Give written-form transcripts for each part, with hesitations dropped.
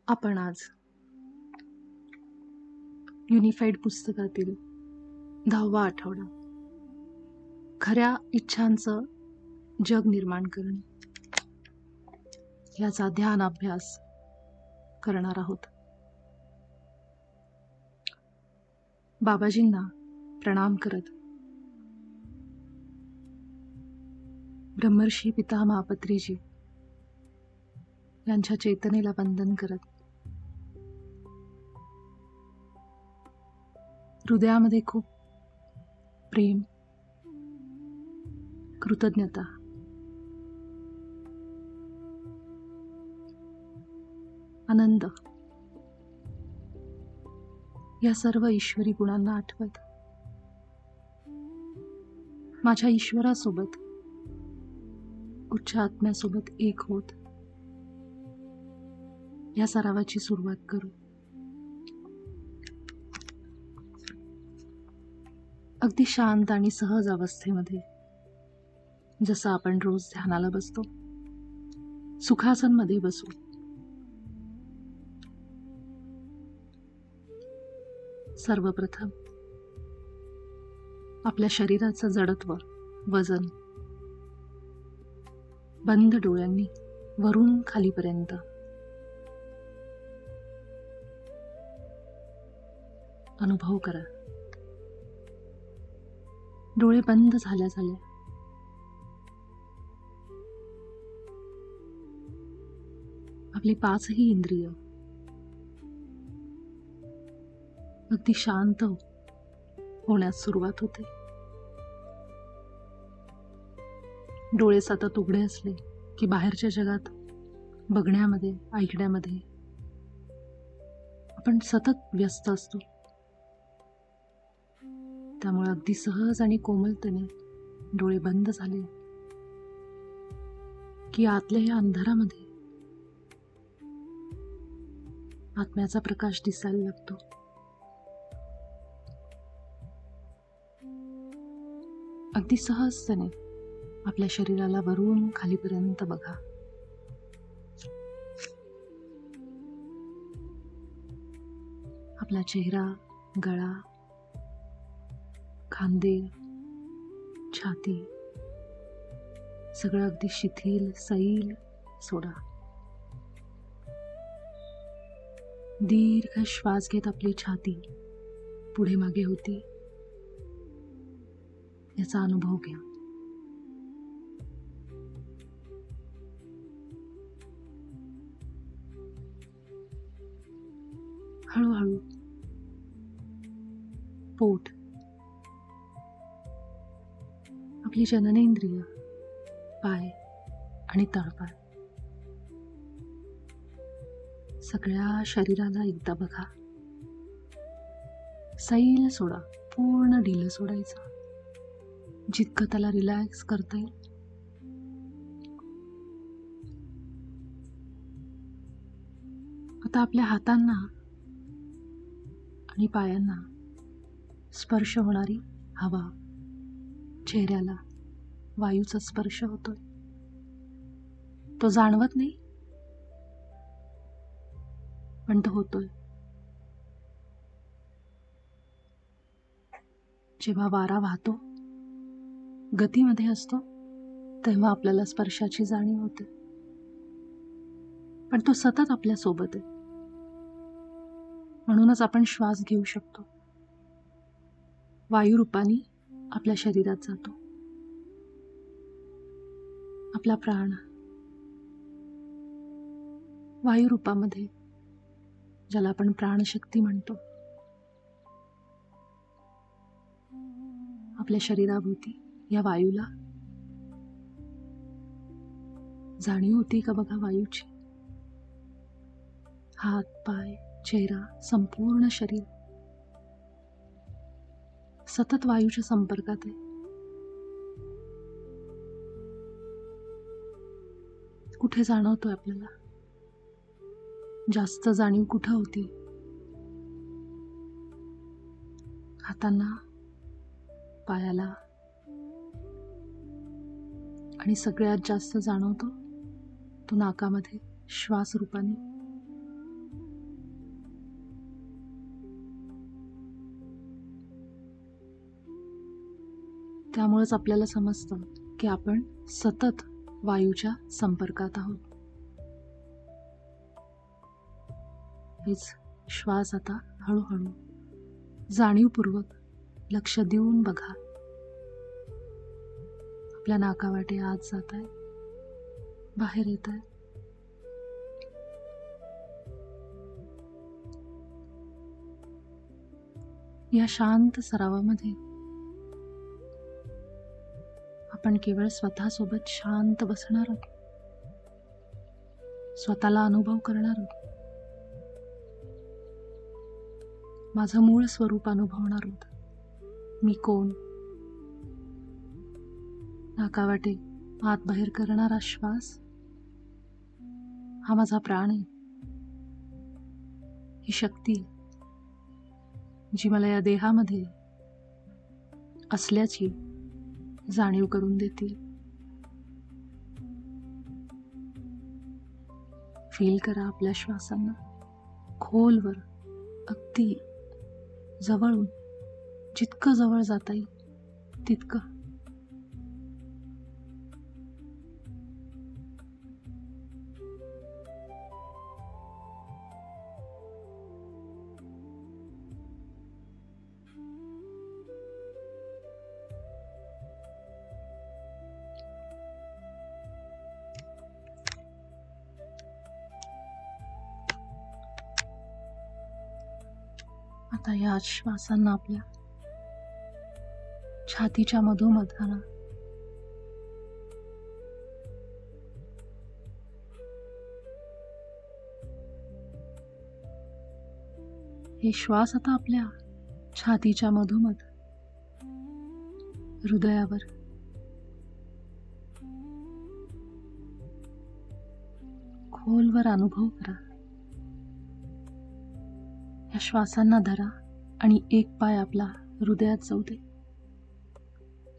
आपण आज युनिफाईड पुस्तकातील 10वा आठवडा, खऱ्या इच्छांचं जग निर्माण करणे, याचा ध्यान अभ्यास करणार आहोत. बाबाजींना प्रणाम करत, ब्रह्मर्षी पितामह पत्रीजी यांच्या चेतनेला वंदन करत, हृदयामध्ये खूप प्रेम, कृतज्ञता, आनंद या सर्व ईश्वरी गुणांना आठवत, माझ्या ईश्वरासोबत, उच्च आत्म्यासोबत एक होत या सरावाची सुरुवात करू. अगदी शांत आणि सहज अवस्थेमध्ये, जसं आपण रोज ध्यानाला बसतो, सुखासनमध्ये बसू. सर्वप्रथम आपल्या शरीराचं जडत्व, वजन बंद डोळ्यांनी वरून खालीपर्यंत अनुभव करा. डोळे बंद झाल्या झाल्या आपली 5ही इंद्रिय अगदी शांत होण्यास सुरुवात होते. डोळे सतत उघडे असले की बाहेरच्या जगात बघण्यामध्ये, ऐकण्यामध्ये आपण सतत व्यस्त असतो. त्यामुळे अगदी सहज आणि कोमलतेने डोळे बंद झाले की आतल्या या अंधारामध्ये आत्म्याचा प्रकाश दिसायला लागतो. अगदी सहजतेने आपल्या शरीराला वरून खालीपर्यंत बघा. आपला चेहरा, गळा, खांदे, छाती सगळं अगदी शिथिल, सैल सोडा. दीर्घ श्वास घेत आपली छाती पुढे मागे होती याचा अनुभव घ्या. हळूहळू पोट, आपली जननेंद्रिय, पाय आणि तळपाय सगळ्या शरीराला एकदा बघा. सैल सोडा, पूर्ण ढिलं सोडायचं, जितकं त्याला रिलॅक्स करता येईल. आता आपल्या हातांना आणि पायांना स्पर्श होणारी हवा, चेहऱ्याला वायूचा स्पर्श होतोय, तो जाणवत नाही पण तो होतोय. जेव्हा वारा वाहतो, गतीमध्ये असतो, तेव्हा आपल्याला स्पर्शाची जाणीव होते, पण तो सतत आपल्या सोबत आहे. म्हणूनच आपण श्वास घेऊ शकतो. वायू रूपाने आपल्या शरीरात जातो. आपला प्राण वायू रूपामध्ये, ज्याला आपण प्राणशक्ती म्हणतो, आपल्या शरीराभोवती या वायूला जाणीव होती का बघा वायूची. हात, पाय, चेहरा, संपूर्ण शरीर सतत वायूच्या संपर्कात आहे. कुठे जाणवतोय आपल्याला? जास्त जाणीव कुठं होती? हातांना, पायाला, आणि सगळ्यात जास्त जाणवतो तो नाकामध्ये, श्वास रूपाने. त्यामुळेच आपल्याला समजतं की आपण सतत वायूच्या संपर्कात आहोत. हेच श्वास आता हळूहळू जाणीवपूर्वक लक्ष देऊन बघा. आपल्या नाकावाटे आत जात आहे, बाहेर येत आहे. या शांत सरावामध्ये आपण केवळ स्वतःसोबत शांत बसणार आहोत, स्वतःला अनुभव करणार आहोत, माझं मूळ स्वरूप अनुभवणार आहोत. मी कोण? नाकावाटे आत बाहेर करणारा श्वास हा माझा प्राण आहे. ही शक्ती जी मला या देहामध्ये असल्याची जाणीव करून देतील. फील करा आपल्या श्वासांना खोलवर, अगदी जवळून, जितकं जवळ जाता येईल तितकं. आता या श्वासांना आपल्या छातीच्या मधोमध आणा. हे श्वास आता आपल्या छातीच्या मधोमध हृदयावर खोलवर अनुभव करा. या श्वासांना धरा आणि एक पाय आपला हृदयात जाऊ दे.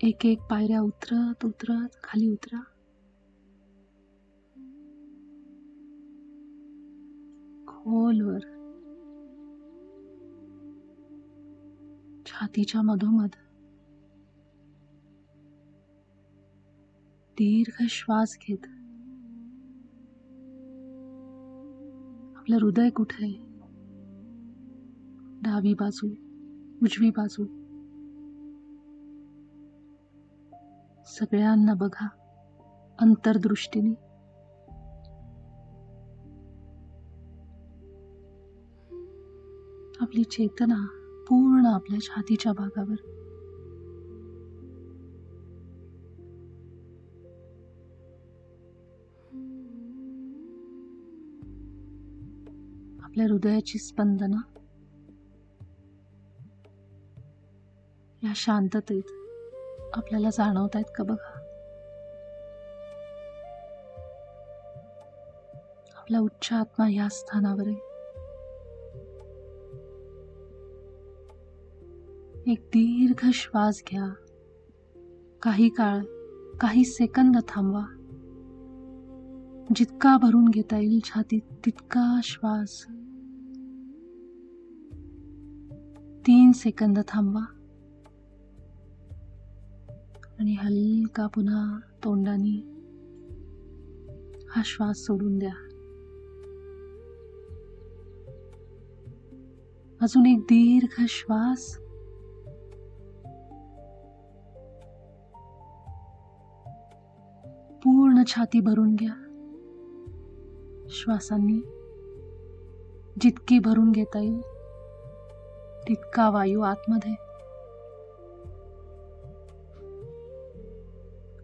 एक एक पायऱ्या उतरत उतरत खाली उतरा. खोलवर छातीच्या मधोमध दीर्घ श्वास घेत. आपलं हृदय कुठे आहे? डावी बाजू, उजवी बाजू, सगळ्यांना बघा अंतर्दृष्टीने. आपली चेतना पूर्ण आपल्या छातीच्या भागावर. आपल्या हृदयाची स्पंदना या शांततेत आपल्याला जाणवत आहेत का बघा. आपला उच्च आत्मा या स्थानावर आहे. एक दीर्घ श्वास घ्या. काही काळ, काही सेकंद थांबवा. जितका भरून घेता येईल छातीत तितका श्वास. 3 सेकंद थांबवा आणि हलका पुन्हा तोंडाने हा श्वास सोडून द्या. अजून एक दीर्घ श्वास. पूर्ण छाती भरून घ्या. श्वासांनी जितकी भरून घेता येईल तितका वायू आतमध्ये.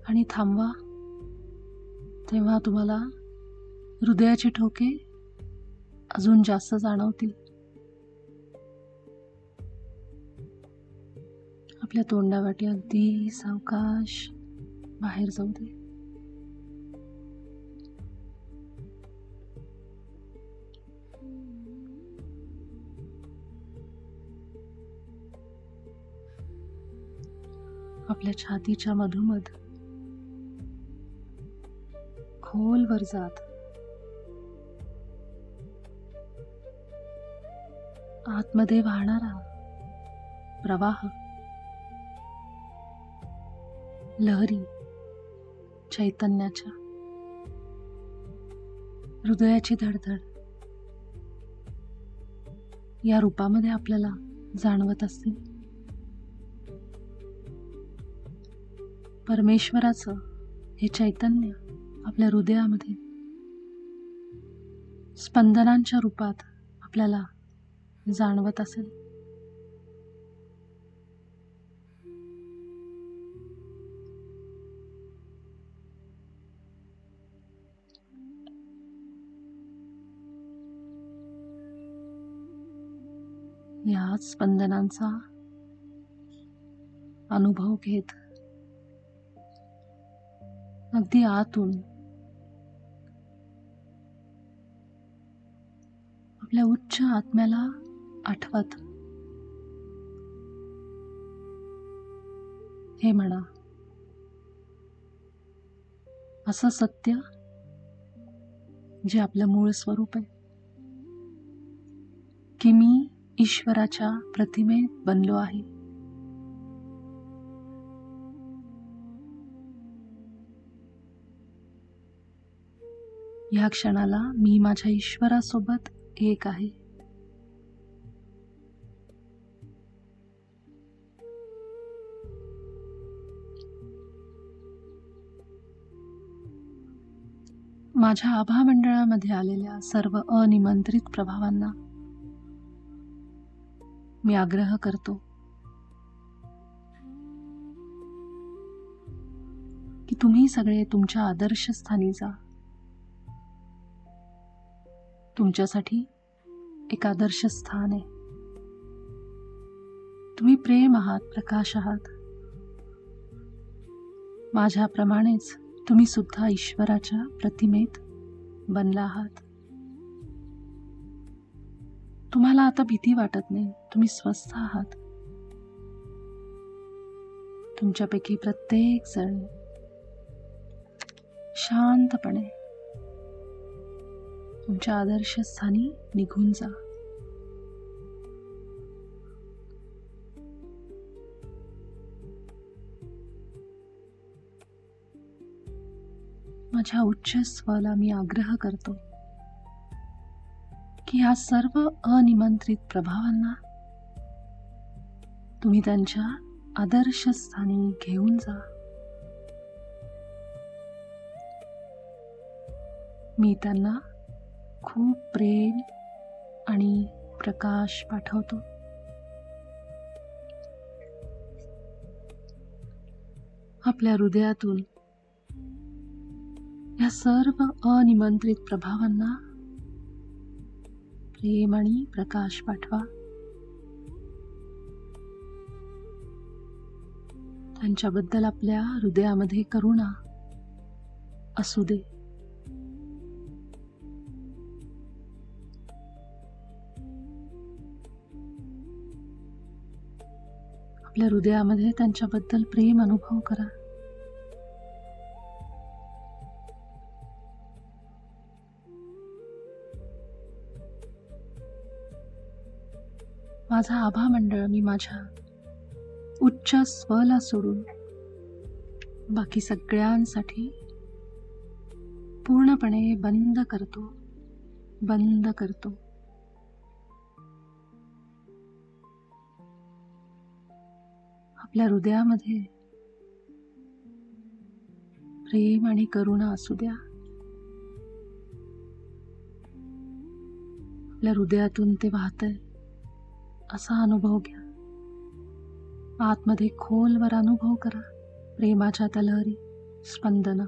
आणि थांबवा. तेव्हा तुम्हाला हृदयाचे ठोके अजून जास्त जाणवतील. आपल्या तोंडावाटे अगदी सावकाश बाहेर जाऊ दे. आपल्या छातीच्या मधोमध खोलवर जात आतमध्ये वाहणारा प्रवाह लहरी चैतन्याच्या, हृदयाची धडधड या रूपामध्ये आपल्याला जाणवत असतील. परमेश्वराचं हे चैतन्य आपल्या हृदयामध्ये स्पंदनांच्या रूपात आपल्याला जाणवत असेल. या स्पंदनांचा अनुभव घेत अगदी आतून आपल्या उच्च आत्म्याला आठवत हे म्हणा, असं सत्य जे आपलं मूळ स्वरूप आहे की मी ईश्वराच्या प्रतिमेत बनलो आहे. या क्षणाला मी माझ्या ईश्वरासोबत एक आहे. माझ्या आभा मंडळामध्ये आलेल्या सर्व अनिमंत्रित प्रभावांना मी आग्रह करतो की तुम्ही सगळे तुमच्या आदर्श स्थानी जा. तुमच्यासाठी एक आदर्श स्थान आहे. तुम्ही प्रेम आहात, प्रकाश आहात. माझ्याप्रमाणेच तुम्ही सुद्धा ईश्वराच्या प्रतिमेत बनला आहात. तुम्हाला आता भीती वाटत नाही. तुम्ही स्वस्थ आहात. तुमच्यापैकी प्रत्येक जण शांतपणे तुमच्या आदर्श स्थानी निघून जा. माझ्या उच्च स्वला मी आग्रह करतो की ह्या सर्व अनिमंत्रित प्रभावांना तुम्ही त्यांच्या आदर्श स्थानी घेऊन जा. मी त्यांना खूप प्रेम आणि प्रकाश पाठवतो. आपल्या हृदयातून या सर्व अनिमंत्रित प्रभावांना प्रेम आणि प्रकाश पाठवा. त्यांच्याबद्दल आपल्या हृदयामध्ये करुणा असू दे. आपल्या हृदयामध्ये त्यांच्याबद्दल प्रेम अनुभव करा. माझा आभा मंडळ मी माझ्या उच्च स्वला सोडून बाकी सगळ्यांसाठी पूर्णपणे बंद करतो. आपल्या हृदयामध्ये प्रेम आणि करुणा असू द्या. आपल्या हृदयातून ते वाहतंय असा अनुभव घ्या. आतमध्ये खोलवर अनुभव करा प्रेमाच्या त्या लहरी, स्पंदन.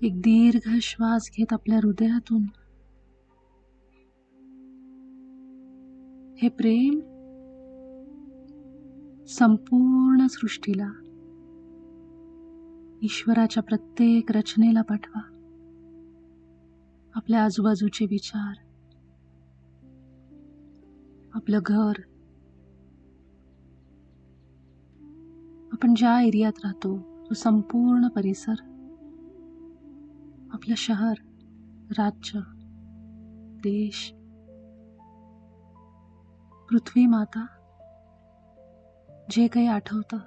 एक दीर्घ श्वास घेत आपल्या हृदयातून हे प्रेम संपूर्ण सृष्टीला, ईश्वराच्या प्रत्येक रचनेला पाठवा. आपल्या आजूबाजूचे विचार, आपलं घर, आपण ज्या एरियात राहतो तो संपूर्ण परिसर, आपलं शहर, राज्य, देश, पृथ्वी माता, जे काही आठवतं,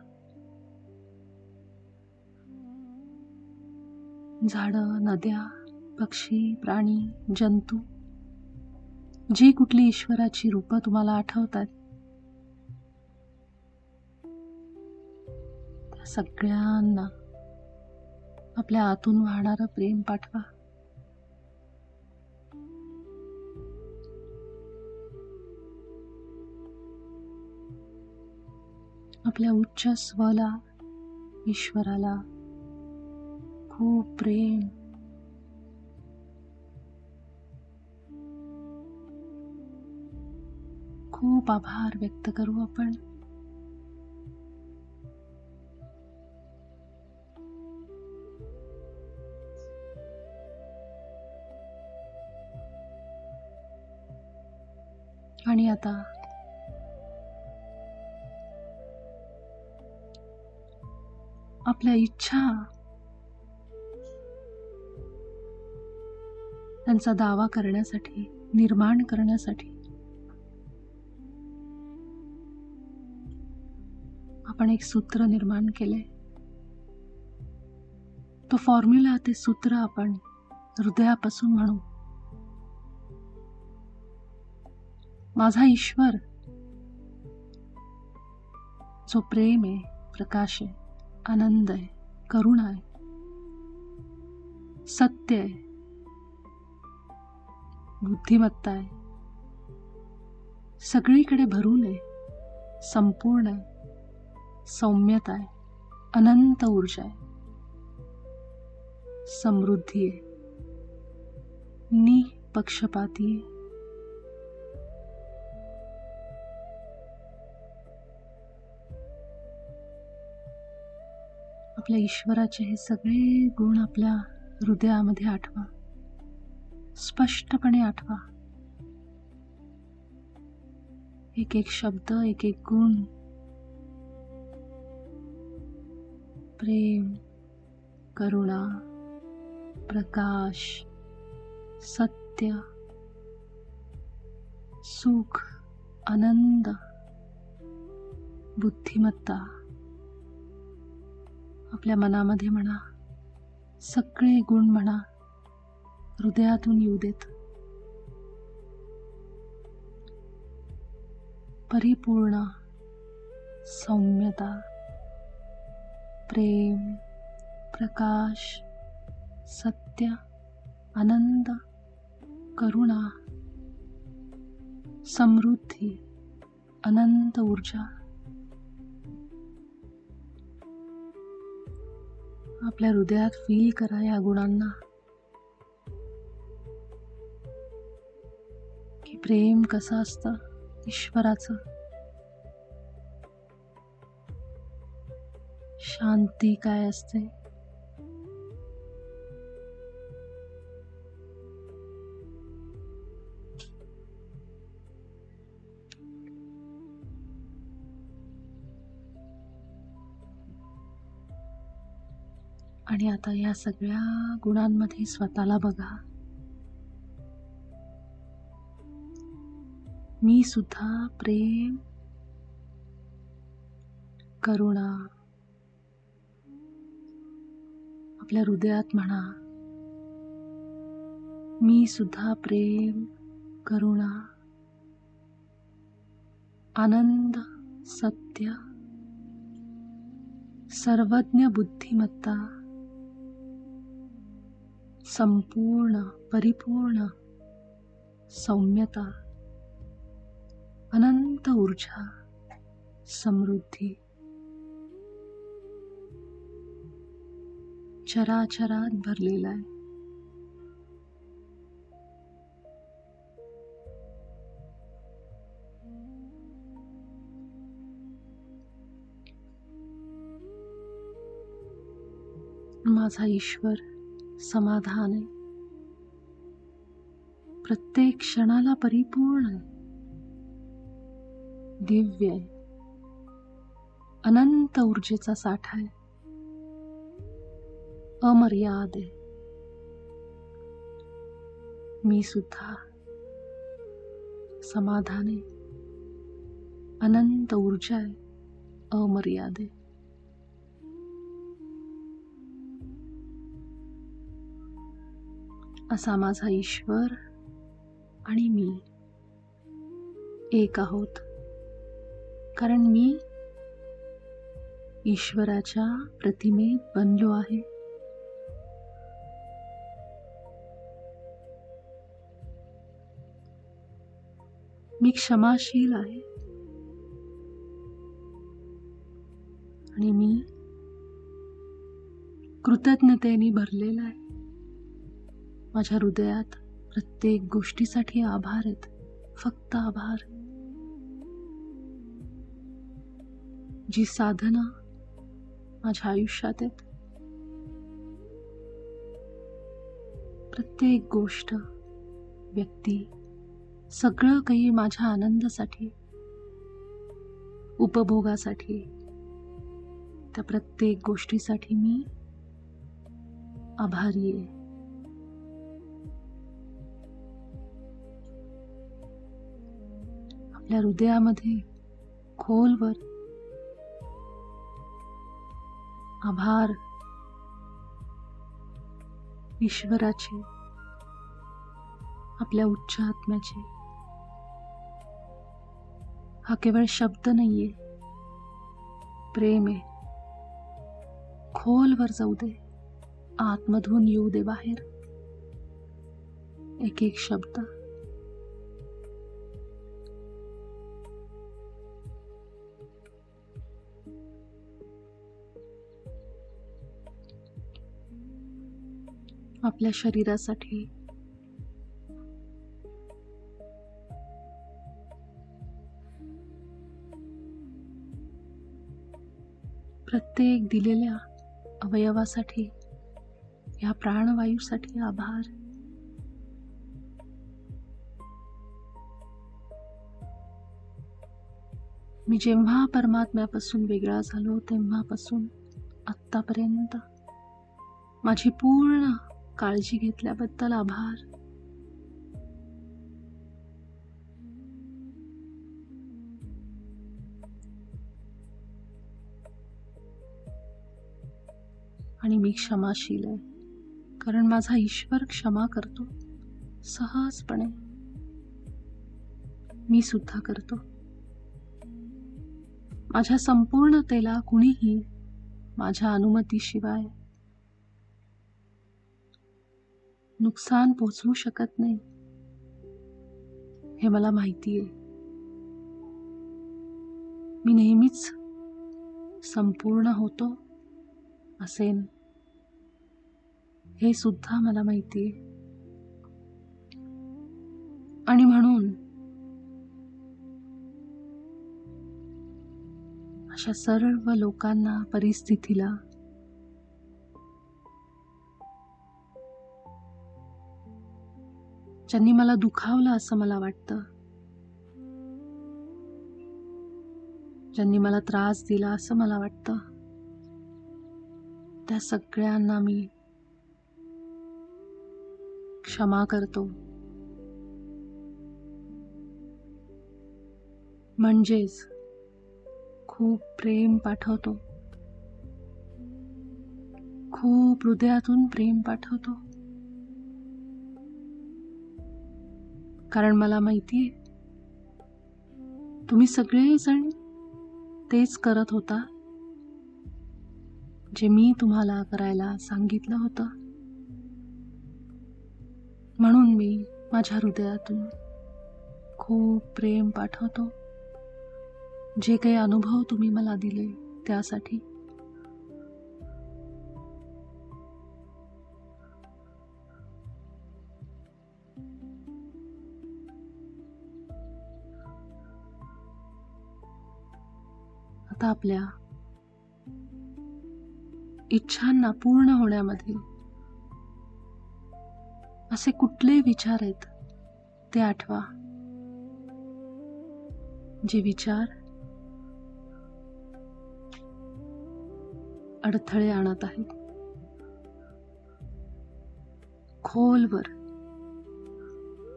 झाडं, नद्या, पक्षी, प्राणी, जंतू, जी कुठली ईश्वराची रूपं तुम्हाला आठवतात, त्या सगळ्यांना आपल्या आतून वाहणारं प्रेम पाठवा. आपल्या उच्च स्वला, ईश्वराला खूप प्रेम, खूप आभार व्यक्त करू आपण. आणि आता आपल्या इच्छा त्यांचा दावा करण्यासाठी, निर्माण करण्यासाठी आपण एक सूत्र निर्माण केलंय. तो फॉर्म्युला, ते सूत्र आपण हृदयापासून म्हणू. माझा ईश्वर जो प्रेम आहे, प्रकाश आहे, आनंद आहे, करुणा आहे, सत्य आहे, बुद्धिमत्ता आहे, सगळीकडे भरून आहे, संपूर्ण आहे, सौम्यता आहे, अनंत ऊर्जा आहे, समृद्धी आहे, निपक्षपाती आहे. आपल्या ईश्वराचे हे सगळे गुण आपल्या हृदयामध्ये आठवा, स्पष्टपणे आठवा. एक एक शब्द, एक एक गुण. प्रेम, करुणा, प्रकाश, सत्य, सुख, आनंद, बुद्धिमत्ता. आपल्या मनामध्ये म्हणा, सगळे गुण म्हणा, हृदयातून येऊ देत. परिपूर्ण सौम्यता, प्रेम, प्रकाश, सत्य, आनंद, करुणा, समृद्धी, अनंत ऊर्जा. आपल्या हृदयात फील करा या गुणांना, की प्रेम कसं असतं ईश्वराचं, शांती काय असते, आणि आता या सगळ्या गुणांमध्ये स्वतःला बघा. मी सुद्धा प्रेम, करुणा. आपल्या हृदयात म्हणा, मी सुद्धा प्रेम, करुणा, आनंद, सत्य, सर्वज्ञ बुद्धिमत्ता, संपूर्ण, परिपूर्ण सौम्यता, अनंत ऊर्जा, समृद्धी, चराचरात भरलेला आहे. माझा ईश्वर समाधान आहे, प्रत्येक क्षणाला परिपूर्ण आहे, दिव्य आहे, अनंत ऊर्जेचा साठा आहे, अमर्याद आहे. मी सुद्धा समाधान आहे, अनंत ऊर्जा आहे, अमर्यादे. असा माझा ईश्वर आणि मी एक आहोत, कारण मी ईश्वराच्या प्रतिमेत बनलो आहे. मी क्षमाशील आहे आणि मी कृतज्ञतेने भरलेला आहे. माझ्या हृदयात प्रत्येक गोष्टीसाठी आभार आहेत, फक्त आभार. जी साधना माझ्या आयुष्यात आहेत, प्रत्येक गोष्ट, व्यक्ती, सगळं काही माझ्या आनंदासाठी, उपभोगासाठी, त्या प्रत्येक गोष्टीसाठी मी आभारी आहे. आपल्या हृदयामध्ये खोलवर आभार ईश्वराचे, आपल्या उच्च आत्म्याचे. हा केवळ शब्द नाहीये, प्रेम आहे. खोलवर जाऊ दे, आतमधून येऊ दे बाहेर एक एक शब्द. आपल्या शरीरासाठी, प्रत्येक दिलेल्या अवयवासाठी, या प्राणवायूसाठी आभार. मी जेव्हा परमात्म्यापासून वेगळा झालो तेव्हापासून आत्तापर्यंत माझी पूर्ण काळजी घेतल्याबद्दल आभार. आणि मी क्षमाशील आहे, कारण माझा ईश्वर क्षमा करतो सहजपणे. मी सुद्धा करतो. माझ्या संपूर्णतेला कुणीही माझ्या अनुमतीशिवाय नुकसान पोचवू शकत नाही, हे मला माहिती आहे. मी नेहमीच संपूर्ण होतो असेन, हे सुद्धा मला माहिती आहे. आणि म्हणून अशा सर्व लोकांना, परिस्थितीला ज्यांनी मला दुखावलं असं मला वाटतं, ज्यांनी मला त्रास दिला असं मला वाटतं, त्या सगळ्यांना मी क्षमा करतो. म्हणजेच खूप प्रेम पाठवतो, खूप हृदयातून प्रेम पाठवतो. कारण मला माहितीये तुम्ही सगळेजण तेच करत होता जे मी तुम्हाला करायला सांगितलं होतं. म्हणून मी माझ्या हृदयातून खूप प्रेम पाठवतो. जे काही अनुभव तुम्ही मला दिले त्यासाठी. आता आपल्या इच्छांना पूर्ण होण्यामध्ये असे कुठले विचार आहेत ते आठवा, जे विचार अडथळे आणत आहेत. खोलवर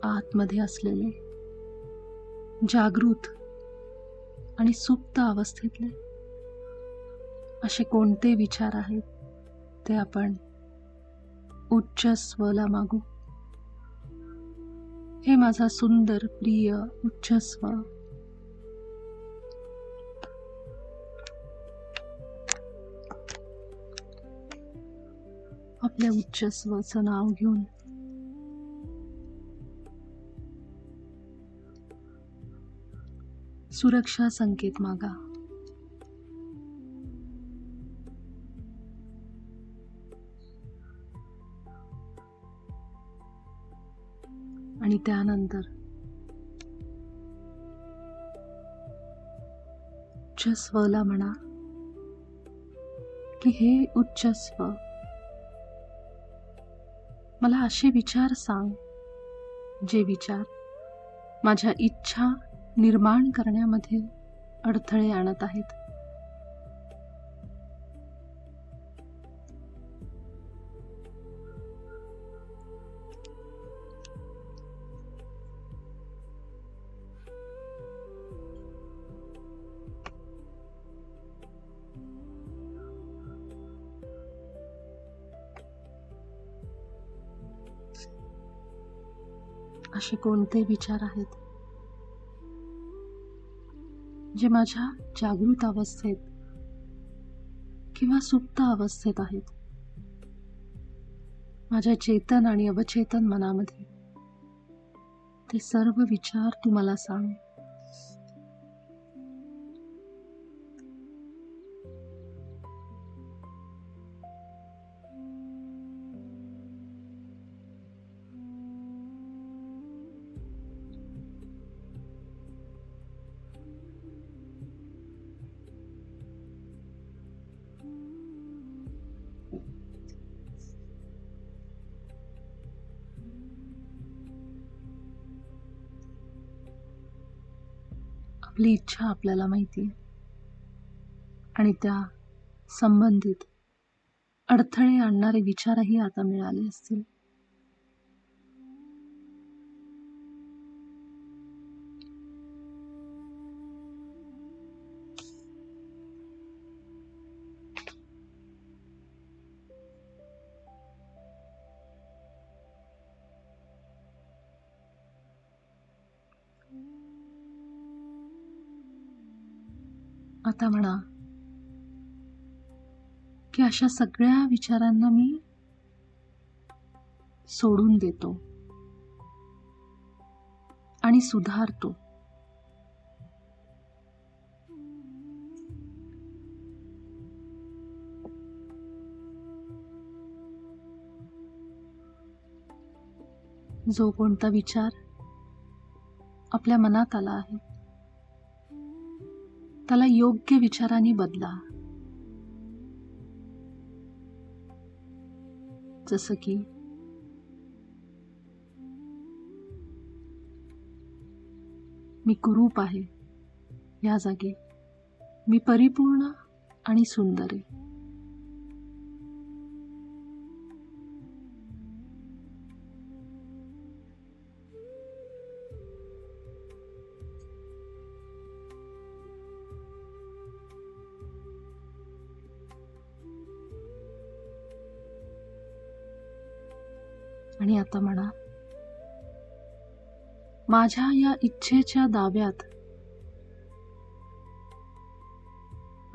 आतमध्ये असलेले, जागृत आणि सुप्त अवस्थेतले असे कोणते विचार आहेत ते आपण उच्च स्वला मागू. हे माझा सुंदर प्रिय उच्च स्व, आपल्या उच्च स्वचं नाव घेऊन सुरक्षा संकेत मागा. आणि त्यानंतर उच्च स्वला म्हणा की हे उच्च स्व, मला असे विचार सांग जे विचार माझ्या इच्छा निर्माण करण्यामध्ये अडथळे आणत आहेत. असे कोणते विचार आहेत जे माझ्या जागृत अवस्थेत किंवा सुप्त अवस्थेत आहेत, माझ्या चेतन आणि अवचेतन मनामध्ये, ते सर्व विचार तू मला सांग. आपली इच्छा आपल्याला माहिती आहे आणि त्या संबंधित अडथळे आणणारे विचारही आता मिळाले असतील. आता म्हणा की अशा सगळ्या विचारांना मी सोडून देतो आणि सुधारतो. जो कोणता विचार आपल्या मनात आला आहे त्याला योग्य विचारांनी बदला. जसं की मी कुरूप आहे या जागी मी परिपूर्ण आणि सुंदर आहे. आणि आता म्हणा, माझ्या या इच्छेच्या दाव्यात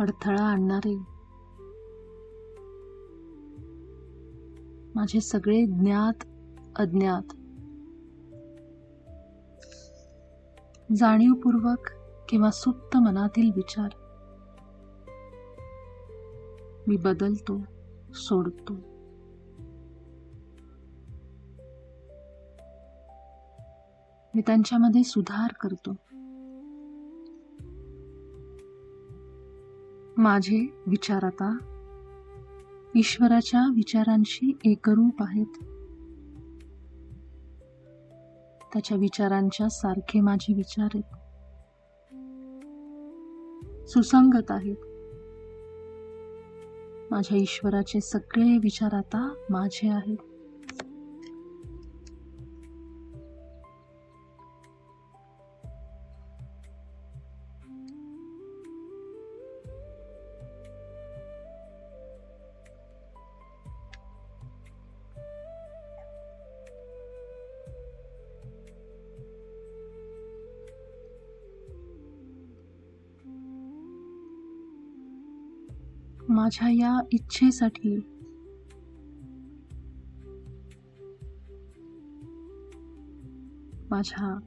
अडथळा आणणारे माझे सगळे ज्ञात अज्ञात, जाणीवपूर्वक किंवा सुप्त मनातील विचार मी बदलतो, सोडतो. मी त्यांच्यामध्ये सुधार करतो. माझे विचार आता ईश्वराच्या विचारांशी एकरूप आहेत. त्याच्या विचारांच्या सारखे माझे विचार आहेत, सुसंगत आहेत. माझ्या ईश्वराचे सगळे विचार आता माझे आहेत. माझ्या या इच्छेसाठी, माझ्या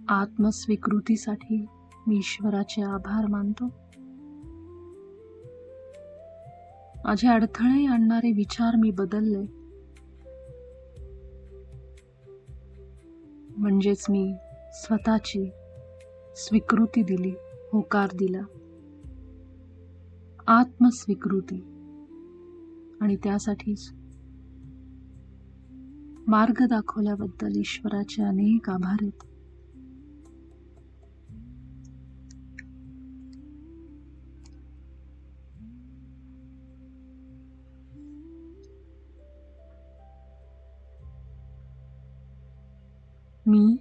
आत्मस्वीकृतीसाठी मी ईश्वराचे आभार मानतो. माझे अडथळे आणणारे विचार मी बदलले, म्हणजेच मी स्वतःची स्वीकृती दिली, होकार दिला, आत्मस्वीकृती. आणि त्यासाठीच मार्ग दाखवल्याबद्दल ईश्वराचे अनेक आभार आहेत. मी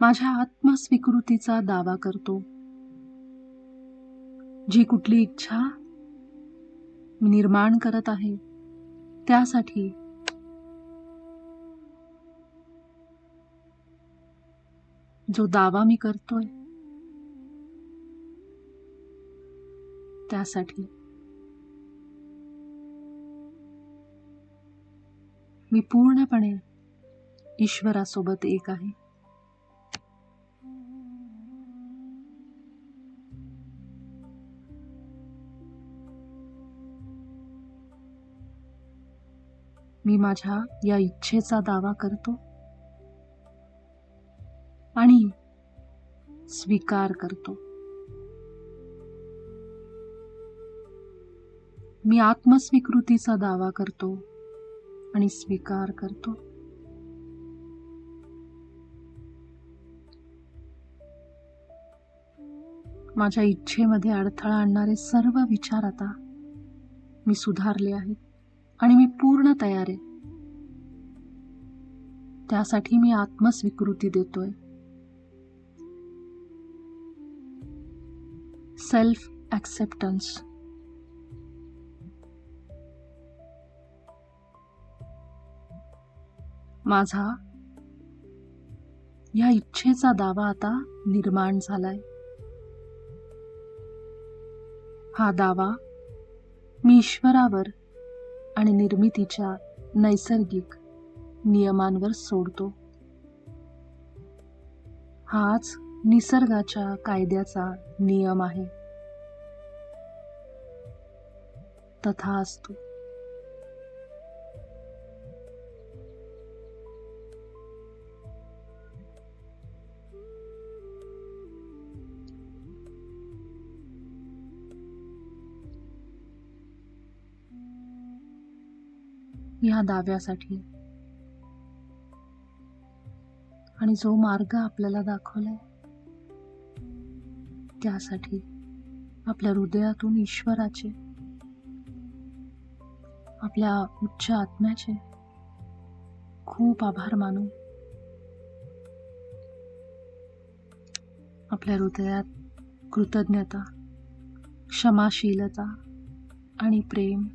माझ्या आत्मस्वीकृतीचा दावा करतो. जी कुठली इच्छा मी निर्माण करत आहे त्यासाठी जो दावा मी करतोय त्यासाठी मी पूर्णपणे ईश्वरासोबत एक आहे. मी माझ्या या इच्छेचा दावा करतो आणि स्वीकार करतो. मी आत्मस्वीकृतीचा दावा करतो आणि स्वीकार करतो. माझ्या इच्छेमध्ये अडथळा आणणारे सर्व विचार आता मी सुधारले आहेत आणि मी पूर्ण तयार आहे. त्यासाठी मी आत्मस्वीकृती देतोय. Self acceptance. माझा या इच्छेचा दावा आता निर्माण झालाय. हा दावा मी ईश्वरावर आणि निर्मितीच्या नैसर्गिक नियमांवर सोडतो. हाच निसर्गाच्या कायद्याचा नियम आहे. तथास्तु. या दाव्यासाठी आणि जो मार्ग आपल्याला दाखवलाय त्यासाठी आपल्या हृदयातून ईश्वराचे, आपल्या उच्च आत्म्याचे खूप आभार मानू. आपल्या हृदयात कृतज्ञता, क्षमाशीलता आणि प्रेम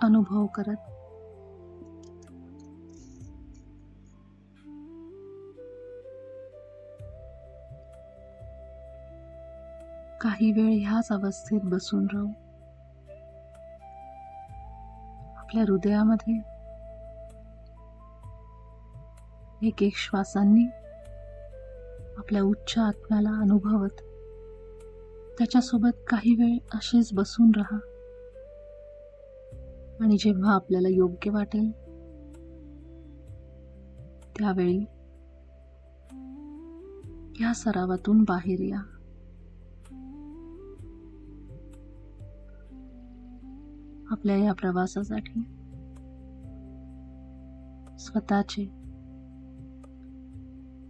अनुभव करत काही वेळ ह्याच अवस्थेत बसून राहू. आपल्या हृदयामध्ये एक एक श्वासांनी आपल्या उच्च आत्म्याला अनुभवत त्याच्यासोबत काही वेळ असेच बसून राहा. आणि जेव्हा आपल्याला योग्य वाटेल त्यावेळी या सरावातून बाहेर या. आपल्या या प्रवासासाठी स्वतःचे,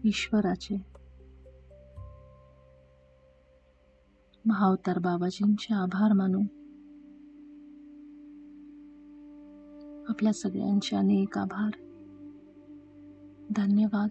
ईश्वराचे, महाअवतार बाबाजींचे आभार मानू. आपल्या सगळ्यांचे अनेक आभार. धन्यवाद.